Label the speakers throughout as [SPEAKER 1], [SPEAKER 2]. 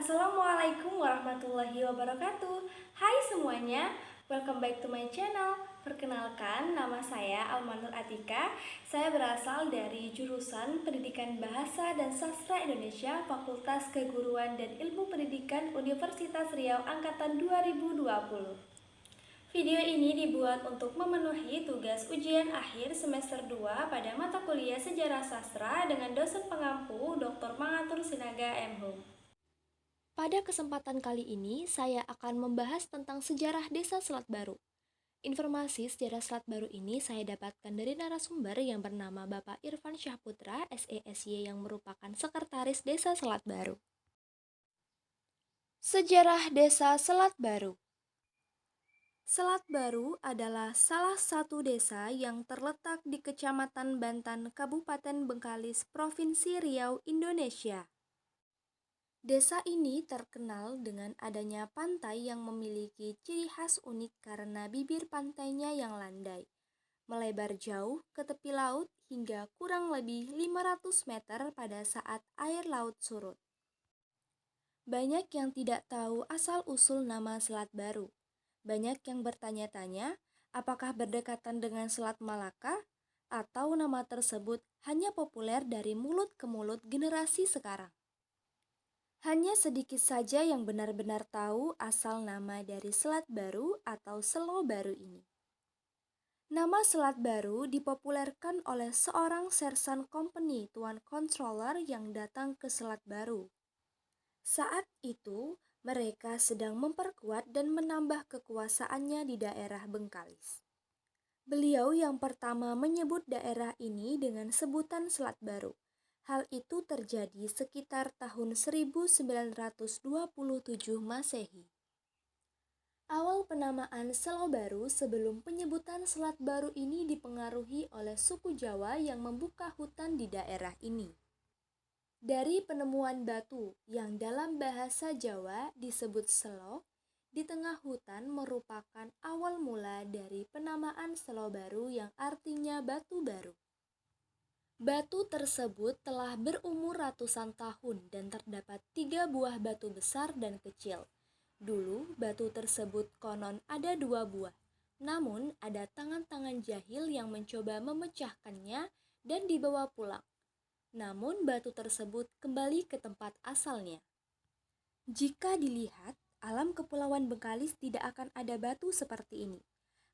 [SPEAKER 1] Assalamualaikum warahmatullahi wabarakatuh. Hai semuanya, welcome back to my channel. Perkenalkan, nama saya Almanur Atika. Saya berasal dari jurusan Pendidikan Bahasa dan Sastra Indonesia, Fakultas Keguruan dan Ilmu Pendidikan Universitas Riau Angkatan 2020. Video ini dibuat untuk memenuhi tugas ujian akhir semester 2 pada mata kuliah Sejarah Sastra dengan dosen pengampu Dr. Mangatur Sinaga M.Hum. Pada kesempatan kali ini, saya akan membahas tentang sejarah Desa Selat Baru. Informasi sejarah Selat Baru ini saya dapatkan dari narasumber yang bernama Bapak Irfan Syahputra, SESY, yang merupakan Sekretaris Desa Selat Baru. Sejarah Desa Selat Baru. Selat Baru adalah salah satu desa yang terletak di Kecamatan Bantan, Kabupaten Bengkalis, Provinsi Riau, Indonesia. Desa ini terkenal dengan adanya pantai yang memiliki ciri khas unik karena bibir pantainya yang landai, melebar jauh ke tepi laut hingga kurang lebih 500 meter pada saat air laut surut. Banyak yang tidak tahu asal-usul nama Selat Baru. Banyak yang bertanya-tanya, apakah berdekatan dengan Selat Malaka atau nama tersebut hanya populer dari mulut ke mulut generasi sekarang. Hanya sedikit saja yang benar-benar tahu asal nama dari Selat Baru atau Selo Baru ini. Nama Selat Baru dipopulerkan oleh seorang sersan company Tuan Controller yang datang ke Selat Baru. Saat itu, mereka sedang memperkuat dan menambah kekuasaannya di daerah Bengkalis. Beliau yang pertama menyebut daerah ini dengan sebutan Selat Baru. Hal itu terjadi sekitar tahun 1927 Masehi. Awal penamaan Selo Baru sebelum penyebutan Selat Baru ini dipengaruhi oleh suku Jawa yang membuka hutan di daerah ini. Dari penemuan batu yang dalam bahasa Jawa disebut selo, di tengah hutan merupakan awal mula dari penamaan Selo Baru yang artinya batu baru. Batu tersebut telah berumur ratusan tahun dan terdapat 3 buah batu besar dan kecil. Dulu batu tersebut konon ada 2 buah, namun ada tangan-tangan jahil yang mencoba memecahkannya dan dibawa pulang. Namun batu tersebut kembali ke tempat asalnya. Jika dilihat, alam Kepulauan Bengkalis tidak akan ada batu seperti ini.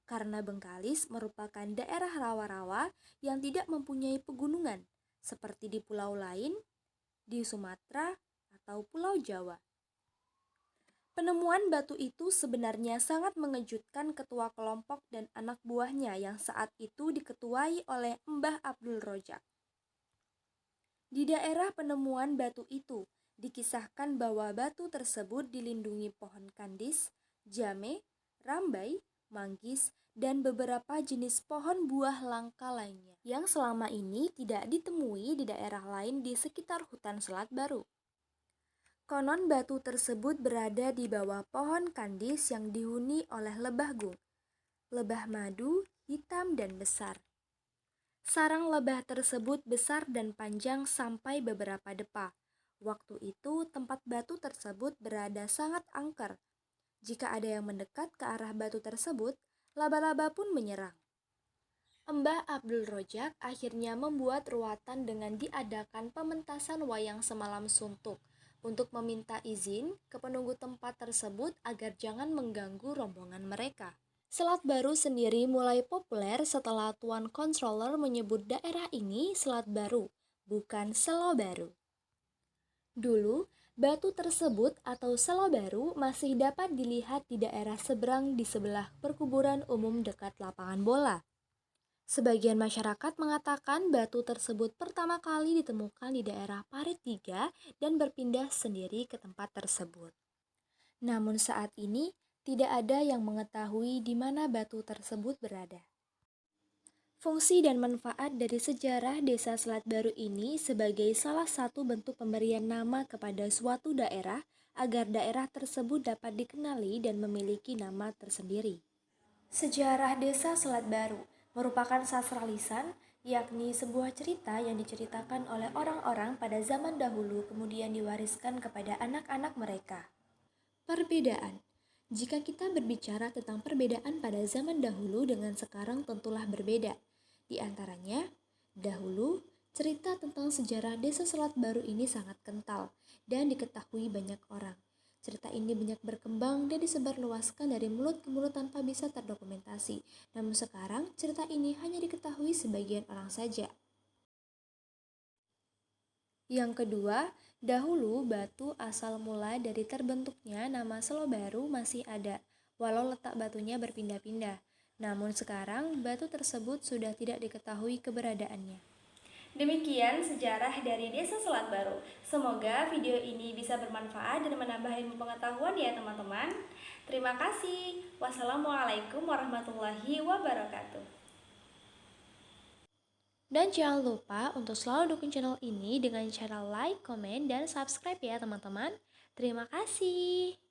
[SPEAKER 1] Karena Bengkalis merupakan daerah rawa-rawa yang tidak mempunyai pegunungan, seperti di pulau lain, di Sumatera, atau Pulau Jawa. Penemuan batu itu sebenarnya sangat mengejutkan ketua kelompok dan anak buahnya yang saat itu diketuai oleh Mbah Abdul Rojak. Di daerah penemuan batu itu, dikisahkan bahwa batu tersebut dilindungi pohon kandis, jame, rambai, manggis, dan beberapa jenis pohon buah langka lainnya yang selama ini tidak ditemui di daerah lain di sekitar hutan Selat Baru. Konon batu tersebut berada di bawah pohon kandis yang dihuni oleh lebah gung, lebah madu, hitam dan besar. Sarang lebah tersebut besar dan panjang sampai beberapa depa. Waktu itu tempat batu tersebut berada sangat angker. Jika ada yang mendekat ke arah batu tersebut, laba-laba pun menyerang. Mbah Abdul Rojak akhirnya membuat ruatan dengan diadakan pementasan wayang semalam suntuk untuk meminta izin ke penunggu tempat tersebut agar jangan mengganggu rombongan mereka. Selat Baru sendiri mulai populer setelah Tuan Controller menyebut daerah ini Selat Baru, bukan Selo Baru. Dulu, batu tersebut atau Selo Baru masih dapat dilihat di daerah seberang di sebelah perkuburan umum dekat lapangan bola. Sebagian masyarakat mengatakan batu tersebut pertama kali ditemukan di daerah Parit 3 dan berpindah sendiri ke tempat tersebut. Namun saat ini, tidak ada yang mengetahui di mana batu tersebut berada. Fungsi dan manfaat dari sejarah Desa Selat Baru ini sebagai salah satu bentuk pemberian nama kepada suatu daerah agar daerah tersebut dapat dikenali dan memiliki nama tersendiri. Sejarah Desa Selat Baru merupakan sastra lisan yakni sebuah cerita yang diceritakan oleh orang-orang pada zaman dahulu kemudian diwariskan kepada anak-anak mereka. Perbedaan. Jika kita berbicara tentang perbedaan pada zaman dahulu dengan sekarang tentulah berbeda. Di antaranya, dahulu cerita tentang sejarah Desa Selat Baru ini sangat kental dan diketahui banyak orang. Cerita ini banyak berkembang dan disebarluaskan dari mulut ke mulut tanpa bisa terdokumentasi. Namun sekarang cerita ini hanya diketahui sebagian orang saja. Yang kedua, dahulu batu asal mula dari terbentuknya nama Selo Baru masih ada, walau letak batunya berpindah-pindah. Namun sekarang batu tersebut sudah tidak diketahui keberadaannya. Demikian sejarah dari Desa Selat Baru. Semoga video ini bisa bermanfaat dan menambah ilmu pengetahuan ya teman-teman. Terima kasih. Wassalamualaikum warahmatullahi wabarakatuh. Dan jangan lupa untuk selalu dukung channel ini dengan cara like, komen, dan subscribe ya teman-teman. Terima kasih.